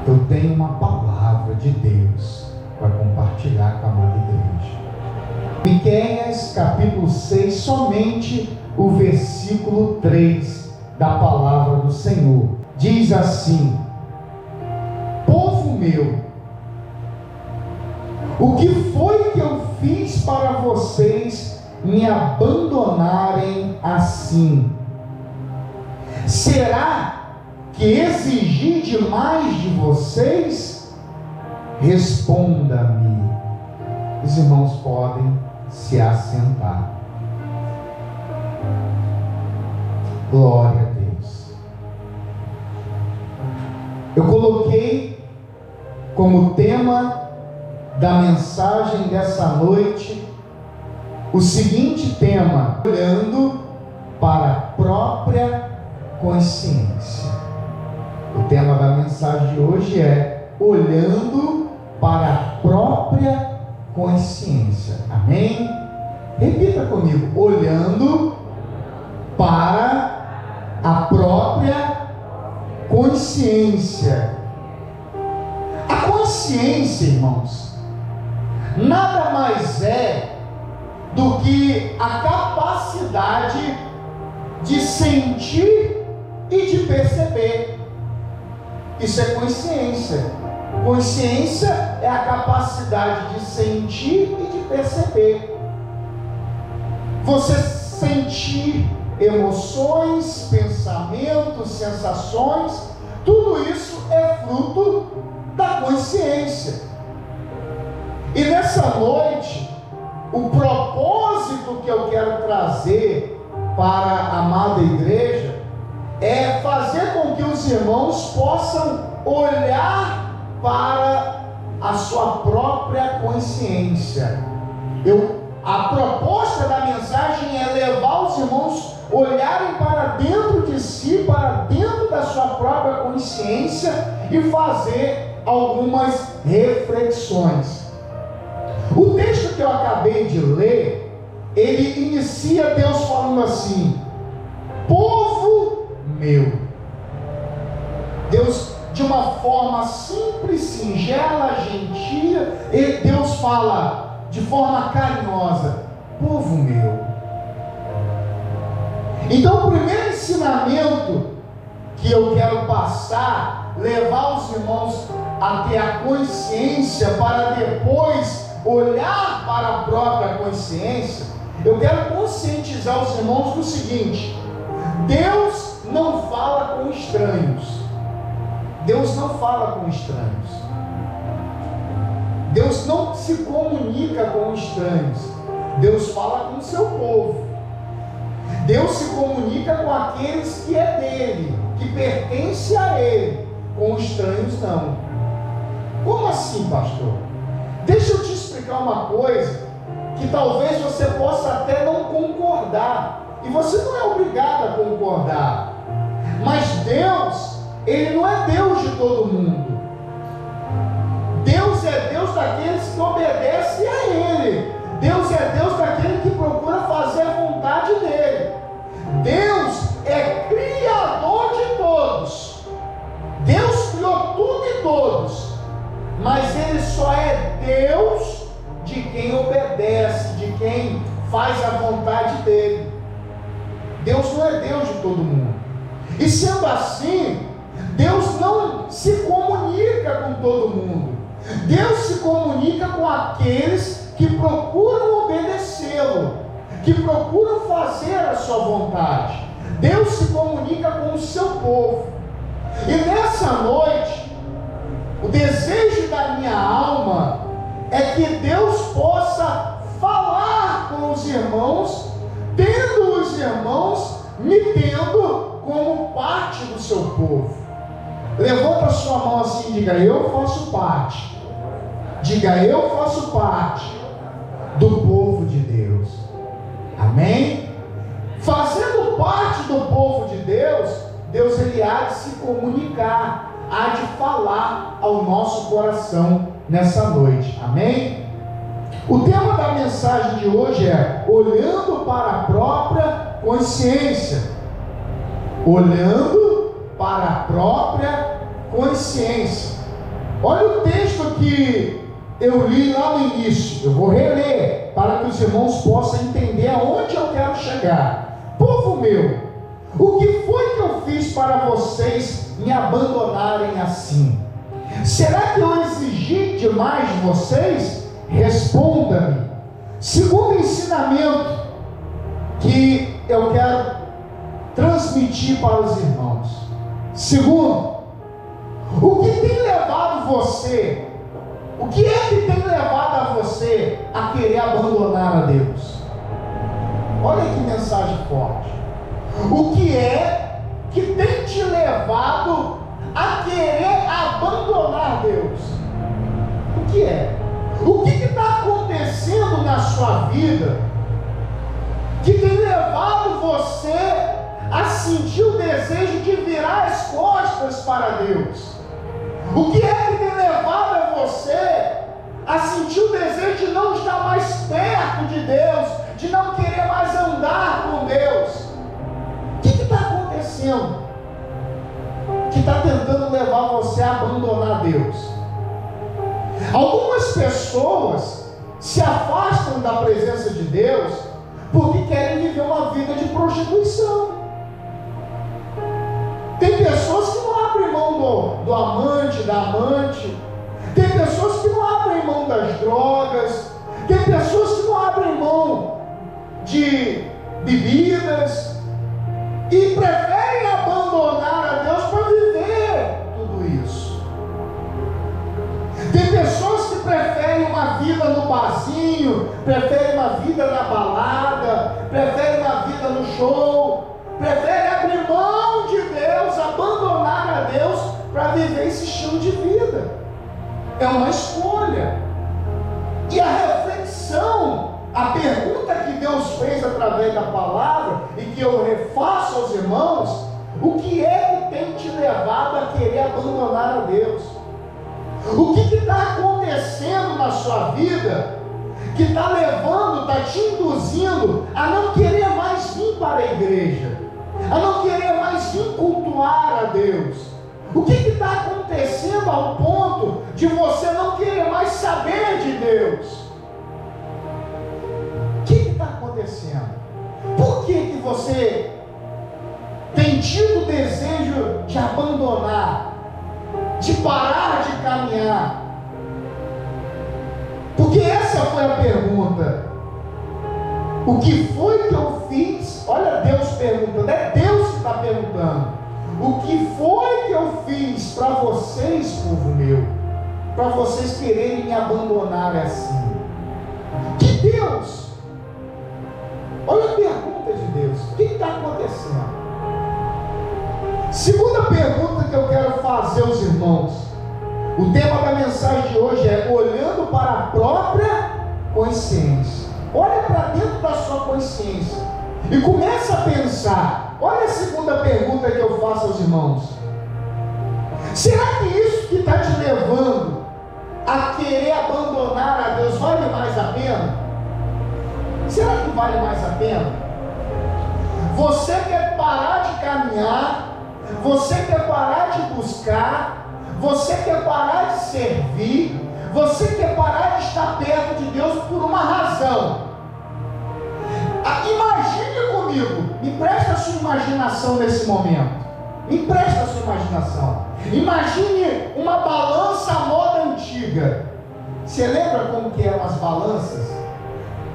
eu tenho uma palavra de Deus para compartilhar com a amada igreja. Miqueias capítulo 6, somente o versículo 3 da palavra do Senhor. Diz assim: povo meu, o que foi que eu fiz para vocês me abandonarem assim? Será que exigi demais de vocês? Responda-me. Os irmãos podem se assentar. Glória a Deus. Eu coloquei como tema da mensagem dessa noite o seguinte tema: olhando para a própria consciência. O tema da mensagem de hoje é olhando para a própria consciência. Amém? Repita comigo: olhando para a própria consciência. A consciência, irmãos, nada mais é do que a capacidade de sentir e de perceber. Isso é consciência. Consciência é a capacidade de sentir e de perceber. Você sentir emoções, pensamentos, sensações, tudo isso é fruto da consciência. E nessa noite, o propósito que eu quero trazer para a amada igreja é fazer com que os irmãos possam olhar para a sua própria consciência. A proposta da mensagem é levar os irmãos a olharem para dentro de si, para dentro da sua própria consciência e fazer algumas reflexões. O texto que eu acabei de ler, ele inicia Deus falando assim: povo meu. Deus, de uma forma simples, singela, gentil, Deus fala de forma carinhosa: povo meu. Então, o primeiro ensinamento que eu quero passar, levar os irmãos a ter a consciência para depois olhar para a própria consciência, eu quero conscientizar os irmãos do seguinte: Deus não fala com estranhos. Deus não fala com estranhos. Deus não se comunica com estranhos. Deus fala com o seu povo. Deus se comunica com aqueles que é dele, que pertence a ele. Com estranhos não. Como assim, pastor? Deixa eu te explicar uma coisa que talvez você possa até não concordar. E você não é obrigado a concordar. Mas Deus, Ele não é Deus de todo mundo. Deus é Deus daqueles que obedecem a Ele. Deus é Deus daquele que procura fazer a vontade dEle. Deus é Criador de todos. Deus criou tudo e todos. Mas Ele só é Deus de quem obedece, de quem faz a vontade dEle. Deus não é Deus de todo mundo. E sendo assim, Deus não se comunica com todo mundo. Deus se comunica com aqueles que procuram obedecê-lo, que procuram fazer a sua vontade. Deus se comunica com o seu povo. E nessa noite, o desejo da minha alma é que Deus possa falar com os irmãos, tendo os irmãos me tendo como parte do seu povo. Levanta a sua mão assim e diga: eu faço parte. Diga: eu faço parte do povo de Deus. Amém? Fazendo parte do povo de Deus, Deus ele há de se comunicar, há de falar ao nosso coração nessa noite. Amém? O tema da mensagem de hoje é olhando para a própria consciência. Olhando para a própria consciência. Olha o texto que eu li lá no início. Eu vou reler para que os irmãos possam entender aonde eu quero chegar. Povo meu, o que foi que eu fiz para vocês me abandonarem assim? Será que eu exigi demais de vocês? Responda-me. Segundo ensinamento que eu quero transmitir para os irmãos. Segundo, o que tem levado você, o que é que tem levado a você a querer abandonar a Deus? Olha que mensagem forte. O que é que tem te levado a querer abandonar Deus? O que é? O que está acontecendo na sua vida que tem levado você a sentir o desejo de virar as costas para Deus? O que é que tem levado a você a sentir o desejo de não estar mais perto de Deus, de não querer mais andar com Deus? O que está acontecendo que está tentando levar você a abandonar Deus? Algumas pessoas se afastam da presença de Deus porque querem viver uma vida de prostituição. Tem pessoas que não abrem mão do amante, da amante. Tem pessoas que não abrem mão das drogas. Tem pessoas que não abrem mão de bebidas e preferem abandonar a Deus para viver tudo isso. Tem pessoas que preferem uma vida no barzinho, preferem uma vida na balada, preferem uma vida no show, preferem abrir mão de Deus, abandonar a Deus para viver esse estilo de vida. É uma escolha. E a reflexão, a pergunta que Deus fez através da palavra e que eu refaço aos irmãos: o que é que tem te levado a querer abandonar a Deus? O que está acontecendo na sua vida que está levando, está te induzindo a não querer mais vir para a igreja, a não querer mais vir cultuar a Deus? O que está acontecendo ao ponto de você não querer mais saber de Deus? O que está acontecendo? Por que você tem tido o desejo de abandonar, de parar de caminhar? Porque essa foi a pergunta. O que foi que eu fiz? Olha Deus perguntando, é Deus que está perguntando. O que foi que eu fiz para vocês, povo meu, para vocês quererem me abandonar assim? Que Deus? Olha a pergunta de Deus. O que está acontecendo? Segunda pergunta que eu quero fazer aos irmãos. O tema da mensagem de hoje é olhando para a própria consciência. Olha para dentro da sua consciência e começa a pensar. Olha a segunda pergunta que eu faço aos irmãos. Será que isso que está te levando a querer abandonar a Deus vale mais a pena? Será que vale mais a pena? Você quer parar de caminhar, você quer parar de buscar, você quer parar de servir, você quer parar de estar perto de Deus por uma razão. Imagine comigo, me presta a sua imaginação nesse momento. Me presta a sua imaginação. Imagine uma balança à moda antiga. Você lembra como que eram as balanças?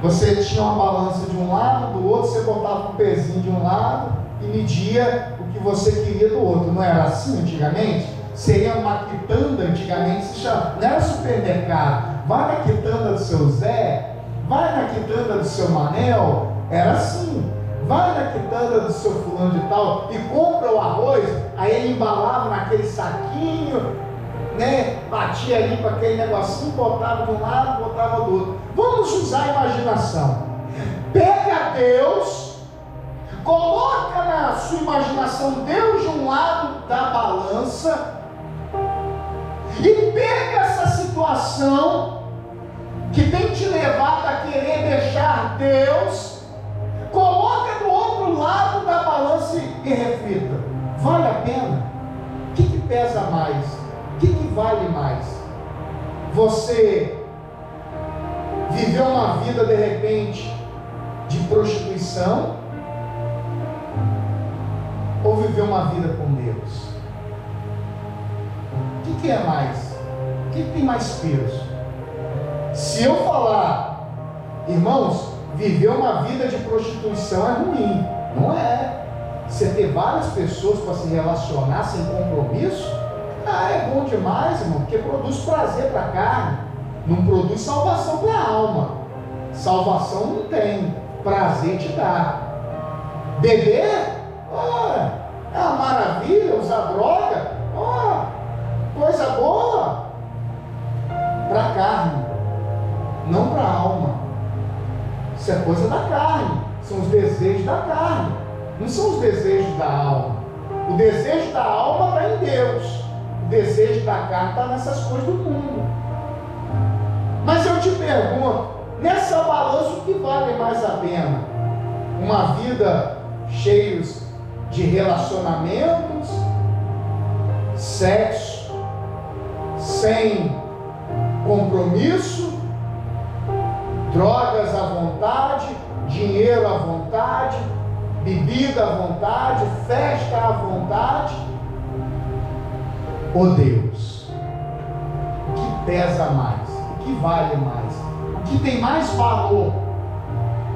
Você tinha uma balança de um lado, do outro, você botava um pezinho de um lado e media o que você queria do outro. Não era assim antigamente? Seria uma quitanda antigamente, não era supermercado. Vai na quitanda do seu Zé, vai na quitanda do seu Manel. Era assim. Vai na quitanda do seu fulano de tal e compra o arroz. Aí ele embalava naquele saquinho, né? Batia ali com aquele negocinho, botava de um lado, botava do outro. Vamos usar a imaginação. Pega Deus, coloca na sua imaginação Deus de um lado da balança e pega essa situação que tem te levado a querer deixar Deus, coloca do outro lado da balança e reflita: vale a pena? O que pesa mais? O que vale mais? Você viver uma vida de repente de prostituição ou viver uma vida com Deus? O que é mais? O que tem mais peso? Se eu falar, irmãos, viver uma vida de prostituição é ruim, não é. Você ter várias pessoas para se relacionar sem compromisso, é bom demais, irmão, porque produz prazer para a carne, não produz salvação para a alma. Salvação não tem, prazer te dá. Beber, é uma maravilha. Usar droga, coisa boa para a carne, não para a alma. Isso é coisa da carne, são os desejos da carne, não são os desejos da alma. O desejo da alma está em Deus, o desejo da carne está nessas coisas do mundo. Mas eu te pergunto, nessa balança, o que vale mais a pena? Uma vida cheia de relacionamentos, sexo, sem compromisso, drogas à vontade, dinheiro à vontade, bebida à vontade, festa à vontade, ou Deus? O que pesa mais? O que vale mais? O que tem mais valor?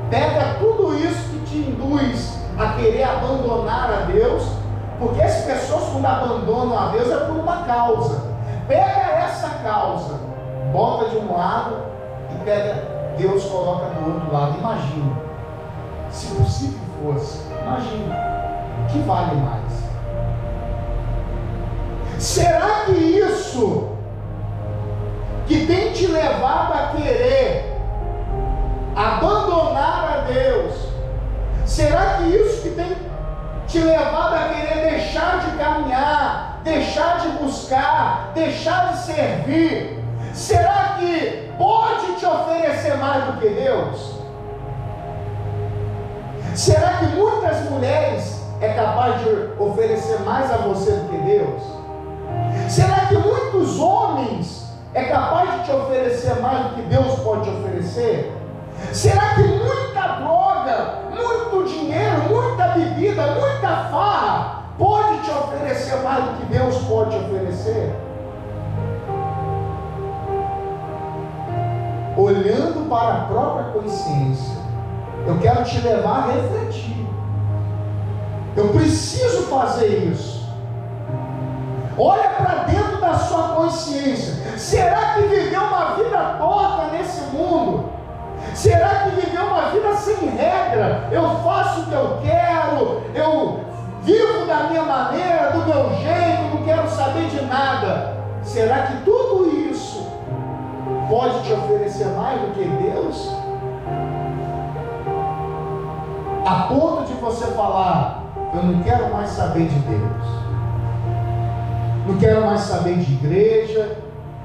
Pega tudo isso que te induz a querer abandonar a Deus, porque as pessoas quando abandonam a Deus é por uma causa. Pega essa causa, bota de um lado e pega Deus, coloca do outro lado. Imagina, se possível fosse, imagina, o que vale mais? Será que isso que tem te levado a querer abandonar a Deus, será que isso que tem te levado a querer deixar de caminhar, deixar de buscar, deixar de servir, será que pode te oferecer mais do que Deus? Será que muitas mulheres é capaz de oferecer mais a você do que Deus? Será que muitos homens é capaz de te oferecer mais do que Deus pode te oferecer? Será que muita droga, muito dinheiro, muita bebida, muita farra pode te oferecer mais do que Deus pode te oferecer? Olhando para a própria consciência, eu quero te levar a refletir. Eu preciso fazer isso. Olha para dentro da sua consciência. Será que viveu uma vida torta nesse mundo? Será que viveu uma vida sem regra? Eu faço o que eu quero, eu vivo da minha maneira, do meu jeito, não quero saber de nada. Será que tudo isso pode te oferecer mais do que Deus? A ponto de você falar, eu não quero mais saber de Deus, não quero mais saber de igreja,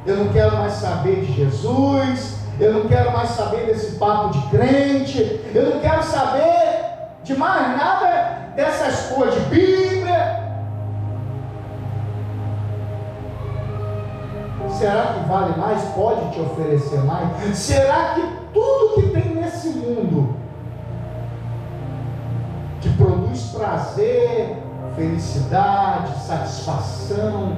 eu não quero mais saber de Jesus, eu não quero mais saber desse papo de crente, eu não quero saber de mais nada dessas coisas de Bíblia. Será que vale mais? Pode te oferecer mais? Será que tudo que tem nesse mundo que produz prazer, felicidade, satisfação,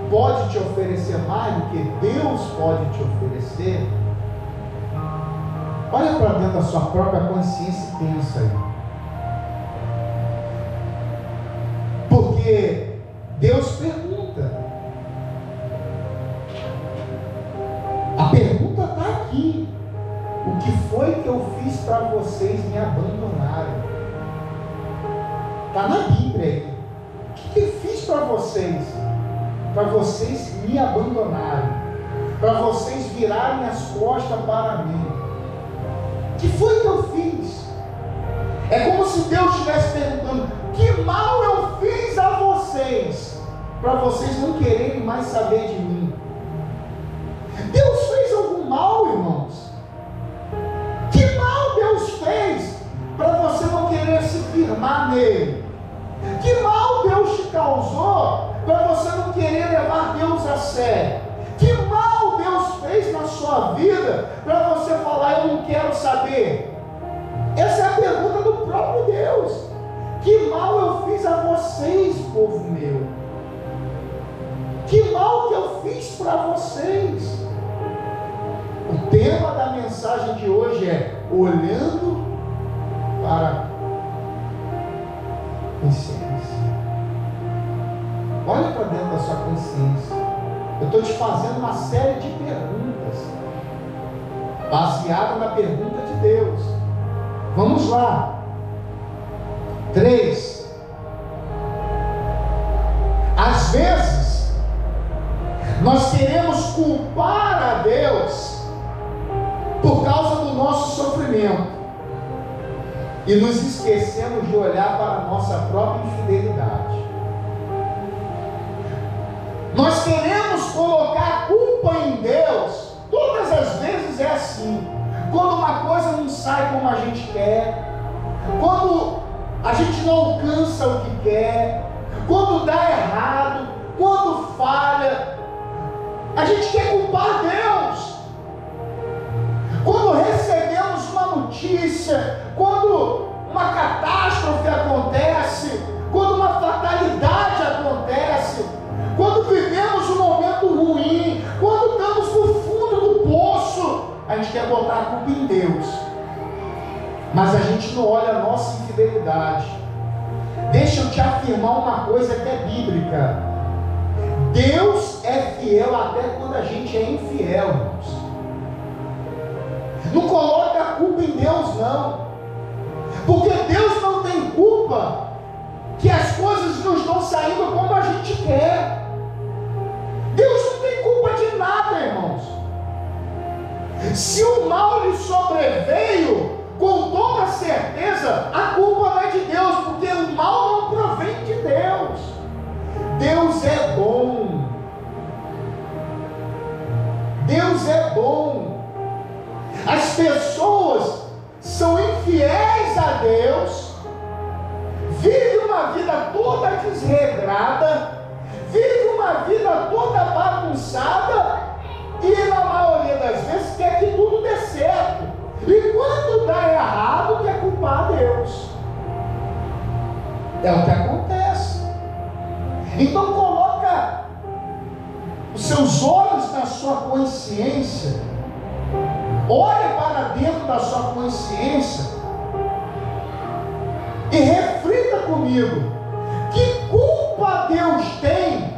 pode te oferecer mais do que Deus pode te oferecer? Olha para dentro da sua própria consciência e pensa aí. Porque Deus pergunta. A pergunta está aqui. O que foi que eu fiz para vocês me abandonarem? Está na Bíblia aí. O que eu fiz para vocês me abandonarem, para vocês virarem as costas para mim? O que foi que eu fiz? É como se Deus estivesse perguntando: que mal eu fiz a vocês, para vocês não quererem mais saber de mim? Deus fez algum mal, irmãos? Que mal Deus fez para você não querer se firmar nele? Que mal Deus te causou para você não querer levar Deus a sério? Que mal Deus fez na sua vida para você falar, eu não quero saber? Essa é a pergunta do próprio Deus. Que mal eu fiz a vocês, povo meu? Que mal que eu fiz para vocês? O tema da mensagem de hoje é olhando para a consciência. Olha para dentro da sua consciência. Eu estou te fazendo uma série de perguntas, baseada na pergunta de Deus. Vamos lá. 3. Às vezes, nós queremos culpar a Deus por causa do nosso sofrimento e nos esquecemos de olhar para a nossa própria infidelidade. Nós queremos colocar a culpa em Deus. Todas as vezes é assim. Quando uma coisa não sai como a gente quer, quando a gente não alcança o que quer, quando dá errado, quando falha, a gente quer culpar Deus. Quando recebemos uma notícia, quando uma catástrofe acontece, quando uma fatalidade acontece, quando vivemos um momento ruim, quando estamos no fundo do poço, a gente quer botar a culpa em Deus. Mas a gente não olha a nossa infidelidade. Deixa eu te afirmar uma coisa que é bíblica. Deus é fiel até quando a gente é infiel, irmãos. Não coloca a culpa em Deus, não. Porque Deus não tem culpa que as coisas não estão saindo como a gente quer. Deus não tem culpa de nada, irmãos. Se o mal lhe sobreveio, com toda certeza, a culpa não é de Deus, porque o mal não provém de Deus. Deus é bom. Deus é bom. As pessoas são infiéis a Deus, vivem uma vida toda desregrada, vivem uma vida toda bagunçada, e na maioria das vezes quer que tudo dê certo. E quando dá errado, quer culpar a Deus. É o que acontece. Então coloca os seus olhos na sua consciência. Olha para dentro da sua consciência e reflita comigo. Que culpa Deus tem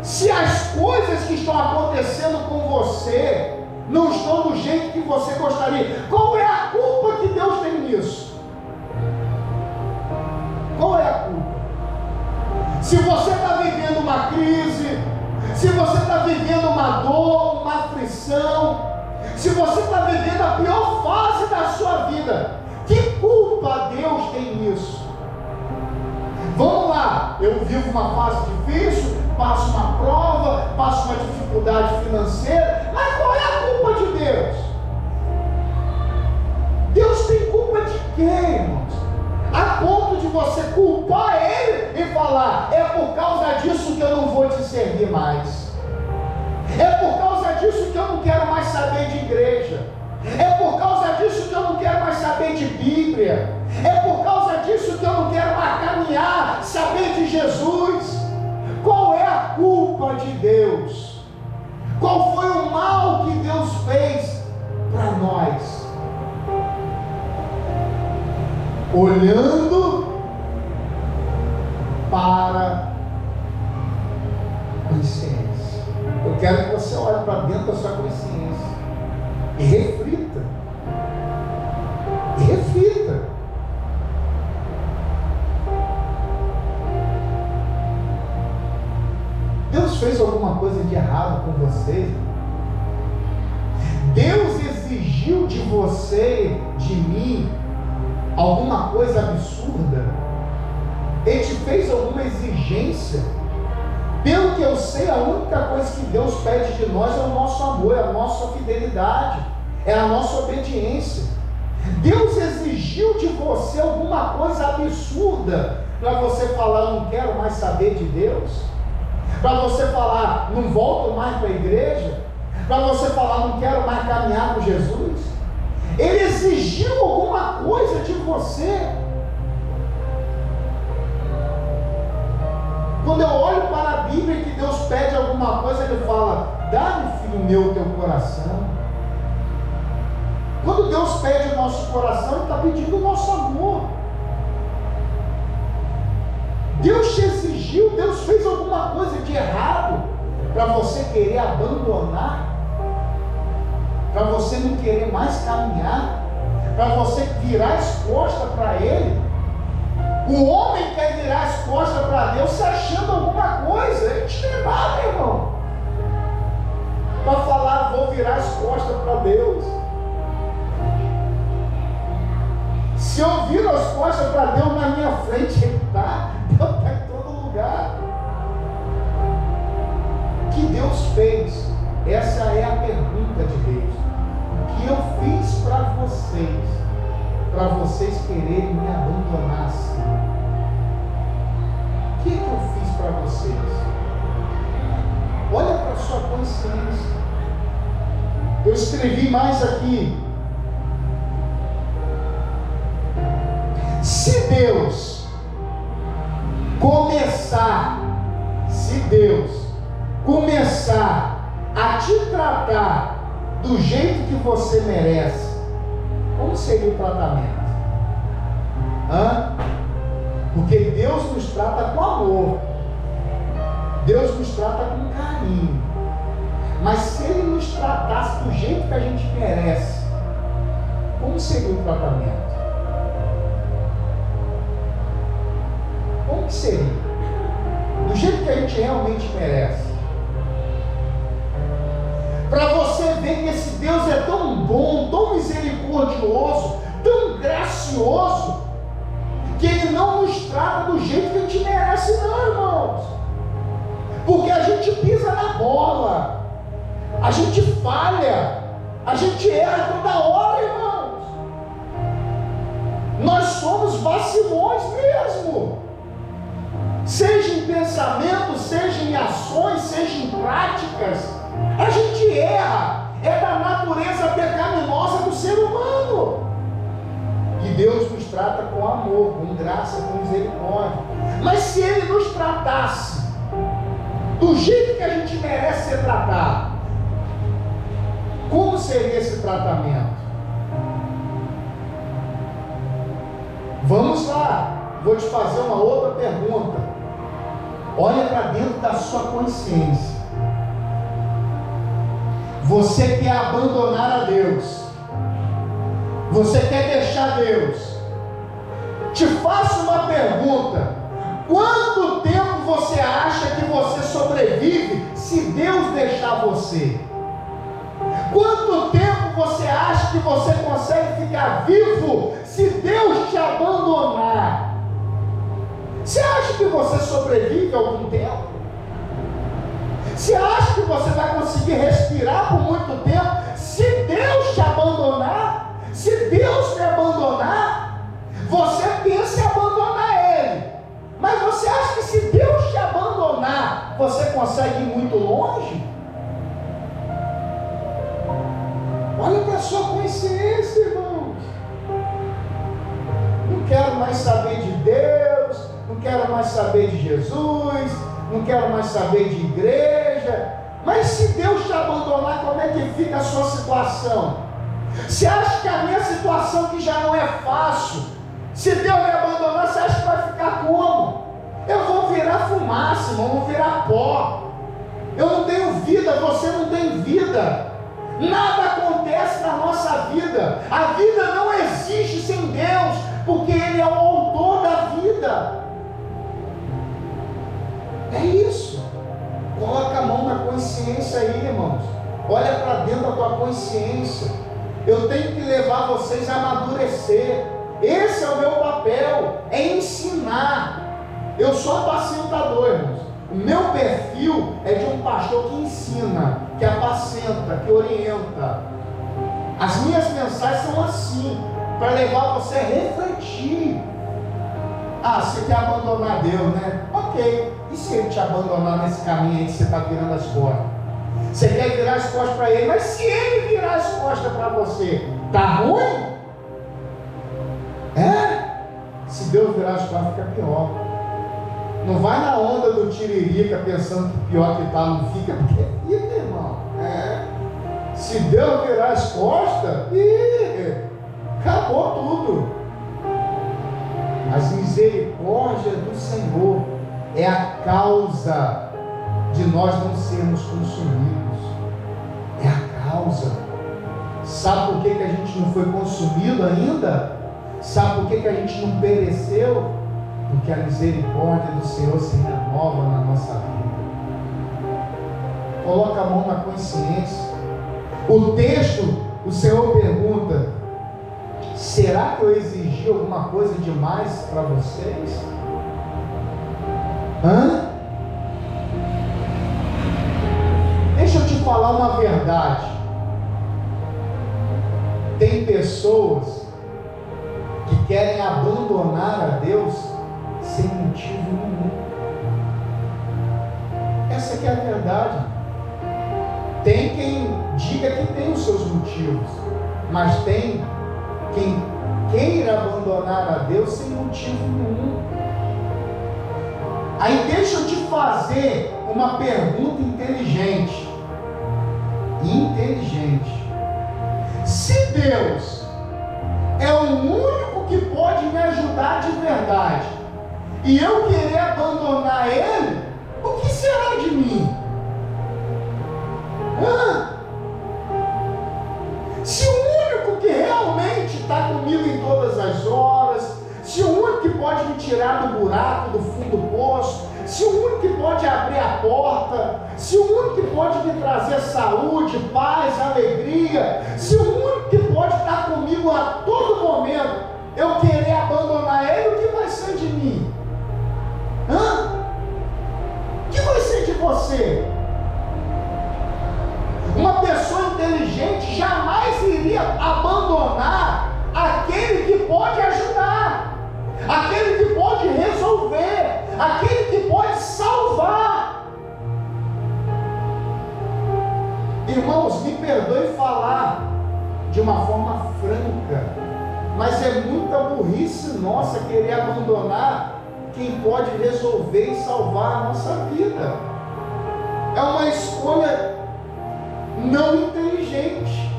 se as coisas que estão acontecendo com você não estão do jeito que você gostaria? Qual é a culpa que Deus tem nisso? Qual é a culpa? Se você está vivendo uma crise, se você está vivendo uma dor, uma aflição, se você está vivendo a pior fase da sua vida, que culpa Deus tem nisso? Vamos lá, eu vivo uma fase difícil, passo uma prova, passo uma dificuldade financeira, mas qual é a culpa de Deus? Deus tem culpa de quê, irmãos? A ponto de você culpar Ele e falar, é por causa disso que eu não vou te servir mais. É por causa disso que eu não quero mais saber de igreja. É por causa disso que eu não quero mais saber de Bíblia. É por causa disso que eu não quero mais caminhar, saber de Jesus. Qual é a culpa de Deus? Qual foi o mal que Deus fez para nós? Olhando para a consciência. Eu quero que você olhe para dentro da sua consciência e reflita. E reflita. Deus fez alguma coisa de errado com você? Deus exigiu de você, de mim, alguma coisa absurda? Ele te fez alguma exigência? Pelo que eu sei, a única coisa que Deus pede de nós é o nosso amor, é a nossa fidelidade, é a nossa obediência. Deus exigiu de você alguma coisa absurda para você falar, eu não quero mais saber de Deus? Para você falar, não volto mais para a igreja? Para você falar, não quero mais caminhar com Jesus? Ele exigiu alguma coisa de você. Quando eu olho para a Bíblia que Deus pede alguma coisa, Ele fala, dá-me, filho meu, o teu coração. Quando Deus pede o nosso coração, Ele está pedindo o nosso amor. Deus te exigiu, Deus fez alguma coisa de errado para você querer abandonar, para você não querer mais caminhar, para você virar as costas para Ele. O homem quer virar as costas para Deus se achando alguma coisa. Ele não tem nada, irmão, para falar, vou virar as costas para Deus. Se eu viro as costas para Deus, na minha frente Ele está. Deus está em todo lugar. O que Deus fez? Essa é a pergunta de Deus. O que eu fiz para vocês quererem me abandonar assim? O que eu fiz para vocês? Olha para a sua consciência. Eu escrevi mais aqui. Se Deus começar a te tratar do jeito que você merece, como seria o tratamento? Porque Deus nos trata com amor, Deus nos trata com carinho, mas se Ele nos tratasse do jeito que a gente merece, como seria o tratamento? Como que seria? Do jeito que a gente realmente merece. Para você ver que esse Deus é tão bom, tão misericordioso, tão gracioso, que Ele não nos trata do jeito que a gente merece, não, irmãos. Porque a gente pisa na bola, a gente falha, a gente erra toda hora, irmãos. Nós somos vacilões mesmo. Seja em pensamento, seja em ações, seja em práticas, a gente erra. É da natureza pecaminosa do ser humano. E Deus nos trata com amor, com graça, com misericórdia. Mas se Ele nos tratasse do jeito que a gente merece ser tratado, como seria esse tratamento? Vamos lá, vou te fazer uma outra pergunta. Olha para dentro da sua consciência. Você quer abandonar a Deus? Você quer deixar Deus? Te faço uma pergunta. Quanto tempo você acha que você sobrevive se Deus deixar você? Quanto tempo você acha que você consegue ficar vivo se Deus te abandonar? Você acha que você sobrevive algum tempo? Você acha que você vai conseguir respirar por muito tempo se Deus te abandonar? Se Deus me abandonar, você pensa em abandonar Ele. Mas você acha que se Deus te abandonar, você consegue ir muito longe? Olha para a sua consciência, irmãos. Não quero mais saber de Deus, não quero mais saber de Jesus, não quero mais saber de igreja. Mas se Deus te abandonar, como é que fica a sua situação? Você acha que a minha situação, que já não é fácil, se Deus me abandonar, você acha que vai ficar como? Eu vou virar fumaça, irmão, vou virar pó. Eu não tenho vida, você não tem vida. Nada acontece na nossa vida. A vida não existe sem Deus, porque Ele é o autor da vida. É isso. Coloca a mão na consciência aí, irmãos. Olha para dentro da tua consciência. Eu tenho que levar vocês a amadurecer. Esse é o meu papel, é ensinar. Eu sou apacentador, irmãos. O meu perfil é de um pastor que ensina, que apacenta, que orienta. As minhas mensagens são assim, para levar você a refletir. Ah, você quer abandonar Deus, né? Ok. E E se ele te abandonar nesse caminho aí que você está virando as costas? Você quer virar as costas para ele, mas se ele virar as costas para você, tá ruim? Se Deus virar as costas, fica pior. Não vai na onda do tiririca pensando que pior que tá, não fica, porque fica, irmão. Se Deus virar as costas, acabou tudo. As misericórdias do Senhor é a causa de nós não sermos consumidos. É a causa. Sabe por que a gente não foi consumido ainda? Sabe por que a gente não pereceu? Porque a misericórdia do Senhor se renova na nossa vida. Coloca a mão na consciência. O texto, o Senhor pergunta: será que eu exigi alguma coisa demais para vocês? Deixa eu te falar uma verdade. Tem pessoas que querem abandonar a Deus sem motivo nenhum. Essa que é a verdade. Tem quem diga que tem os seus motivos, mas tem quem queira abandonar a Deus sem motivo nenhum. Aí deixa eu te fazer uma pergunta inteligente. Se Deus é o único que pode me ajudar de verdade, e eu querer abandonar Ele, o que será de mim? Se o único que realmente está comigo em todas as horas, se o único que pode me tirar do buraco, do fundo do poço, se o único que pode abrir a porta, se o único que pode me trazer saúde, paz, alegria, se o único que pode estar comigo a todo momento, eu querer abandonar Ele, o que vai ser de mim? O que vai ser de você? Uma pessoa inteligente jamais iria abandonar aquele que pode ajudar, aquele que pode resolver, aquele que pode salvar. Irmãos, me perdoe falar de uma forma franca, mas é muita burrice nossa querer abandonar quem pode resolver e salvar a nossa vida. É uma escolha não inteligente.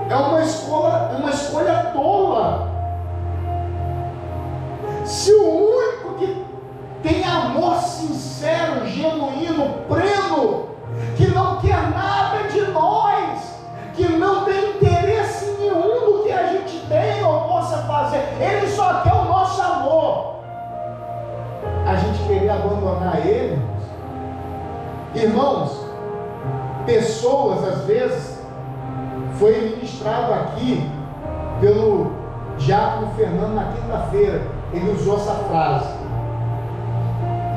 É uma escolha tola. Se o único que tem amor sincero, genuíno, pleno, que não quer nada de nós, que não tem interesse nenhum do que a gente tem ou possa fazer, Ele só quer o nosso amor, a gente querer abandonar Ele, irmãos, pessoas às vezes, foi ministrado aqui pelo Diácono Fernando na quinta-feira, ele usou essa frase,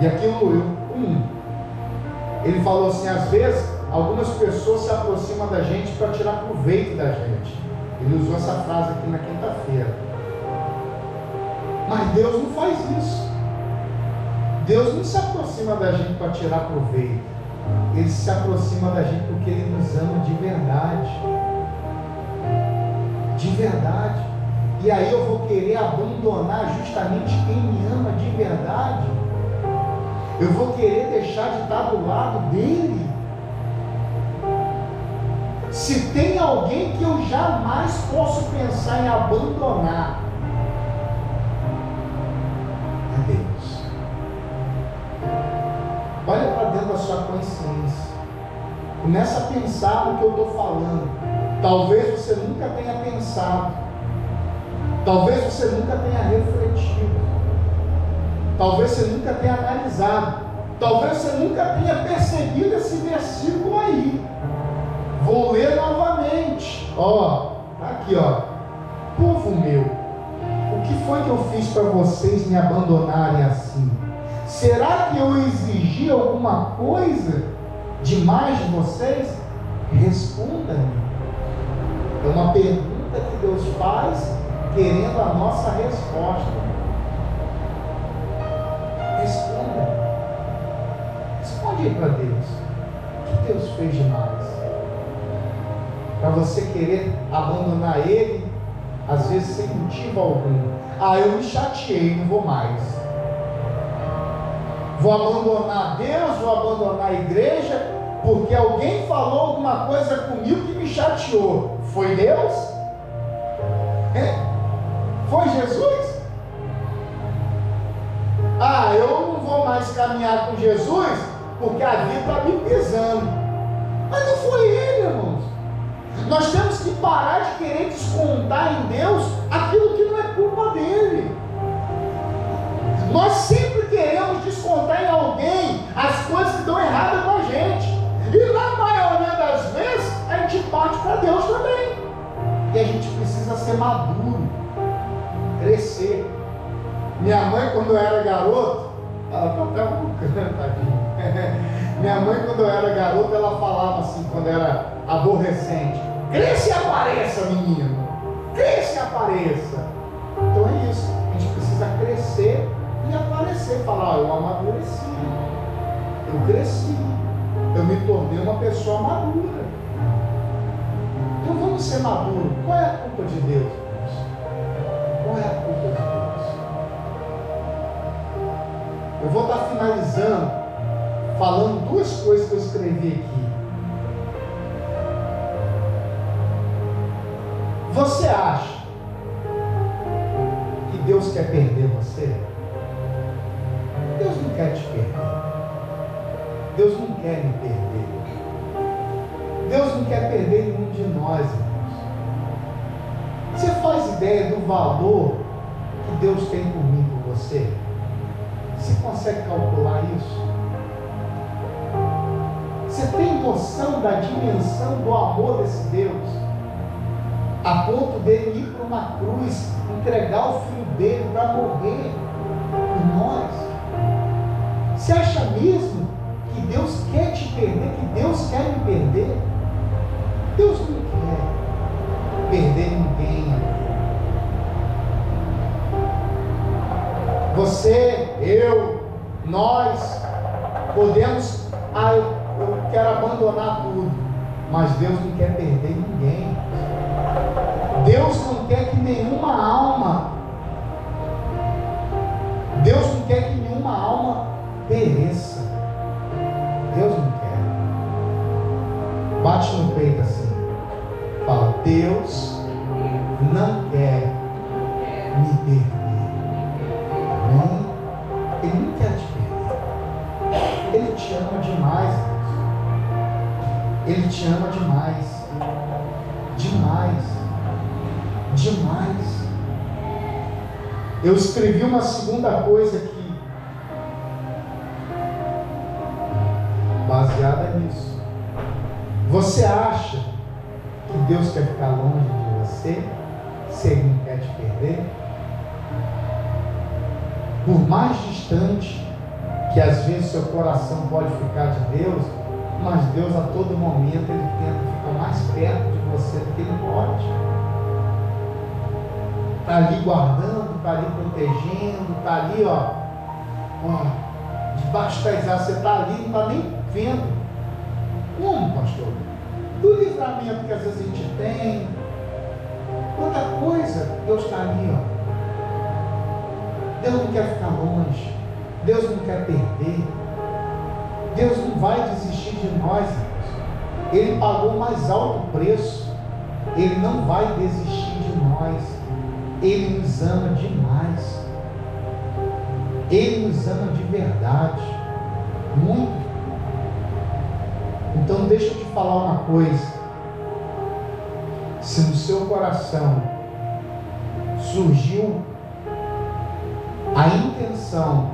e aquilo ele falou assim: às vezes algumas pessoas se aproximam da gente para tirar proveito da gente. Ele usou essa frase aqui na quinta-feira. Mas Deus não faz isso. Deus não se aproxima da gente para tirar proveito. Ele se aproxima da gente porque Ele nos ama de verdade. De verdade. E aí eu vou querer abandonar justamente quem me ama de verdade? Eu vou querer deixar de estar do lado dele? Se tem alguém que eu jamais posso pensar em abandonar, é Deus. Olha para dentro da sua consciência. Começa a pensar no que eu estou falando. Talvez você nunca tenha pensado. Talvez você nunca tenha refletido. Talvez você nunca tenha analisado. Talvez você nunca tenha percebido esse versículo aí. Vou ler novamente. Aqui, povo meu, o que foi que eu fiz para vocês me abandonarem assim? Será que eu exigi alguma coisa demais de vocês? Responda-me. É uma pergunta que Deus faz, querendo a nossa resposta. Responda. Pergunte para Deus. O que Deus fez demais? Para você querer abandonar Ele, às vezes sem motivo algum. Eu me chateei, não vou mais. Vou abandonar Deus, vou abandonar a igreja, porque alguém falou alguma coisa comigo que me chateou. Foi Deus? Foi Jesus? Eu não vou mais caminhar com Jesus, porque a vida está me pesando. Mas não foi Ele, irmãos. Nós temos que parar de querer descontar em Deus aquilo que não é culpa dele. Nós sempre queremos descontar em alguém as coisas que estão erradas com a gente. E na maioria das vezes, a gente parte para Deus também. E a gente precisa ser maduro, crescer. Minha mãe, quando eu era garoto, ela está até roncando, tadinha. Minha mãe, quando eu era garoto, ela falava assim, quando era aborrecente: cresça e apareça, menino. Cresça e apareça. Então é isso. A gente precisa crescer e aparecer. Falar: eu amadureci. Eu cresci. Eu me tornei uma pessoa madura. Então vamos ser maduros. Qual é a culpa de Deus? Qual é a culpa de Deus? Eu vou estar finalizando falando duas coisas que eu escrevi aqui. Você acha que Deus quer perder você? Deus não quer te perder. Deus não quer me perder. Deus não quer perder nenhum de nós, irmãos. Você faz ideia do valor que Deus tem por mim, por você? Você consegue calcular isso? Você tem noção da dimensão do amor desse Deus? A ponto dele ir para uma cruz, entregar o filho dele para morrer por nós. Você acha mesmo que Deus quer te perder, que Deus quer me perder? Deus não quer perder ninguém. Você, eu, nós podemos, eu quero abandonar tudo, mas Deus não quer perder ninguém. Deus não quer que nenhuma alma, Deus não quer que nenhuma alma pereça. Deus não quer. Bate no peito assim, fala: Deus não quer me perder. Amém? Ele não quer te perder. Ele te ama demais, Deus. Ele te ama demais. Demais. Demais. Eu escrevi uma segunda coisa aqui, baseada nisso. Você acha que Deus quer ficar longe de você, se Ele não quer te perder? Por mais distante que às vezes seu coração pode ficar de Deus, mas Deus a todo momento Ele tenta ficar mais perto de você do que Ele pode. Está ali guardando, está ali protegendo, está ali, debaixo das asas. Você está ali, não está nem vendo. Como, pastor? Do livramento que às vezes a gente tem, quanta coisa, Deus está ali, Deus não quer ficar longe, Deus não quer perder, Deus não vai desistir de nós, irmãos. Ele pagou o mais alto preço, Ele não vai desistir de nós. Ele nos ama demais. Ele nos ama de verdade. Muito. Então deixa eu te falar uma coisa. Se no seu coração surgiu a intenção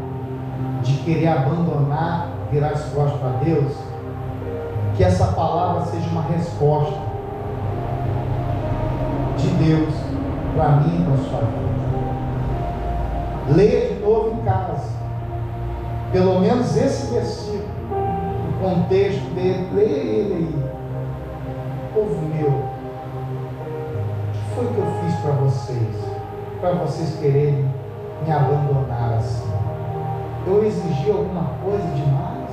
de querer abandonar, virar as costas para Deus, que essa palavra seja uma resposta de Deus para mim e para a sua vida. Leia de novo em casa, pelo menos esse versículo, o contexto dele, leia ele aí. Povo meu, o que foi que eu fiz para vocês quererem me abandonar assim? Eu exigi alguma coisa demais?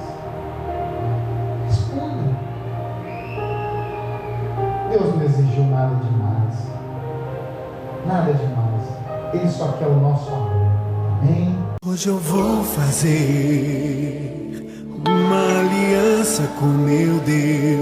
desejou nada demais. Nada demais. Ele só quer o nosso amor. Amém? Hoje eu vou fazer uma aliança com meu Deus.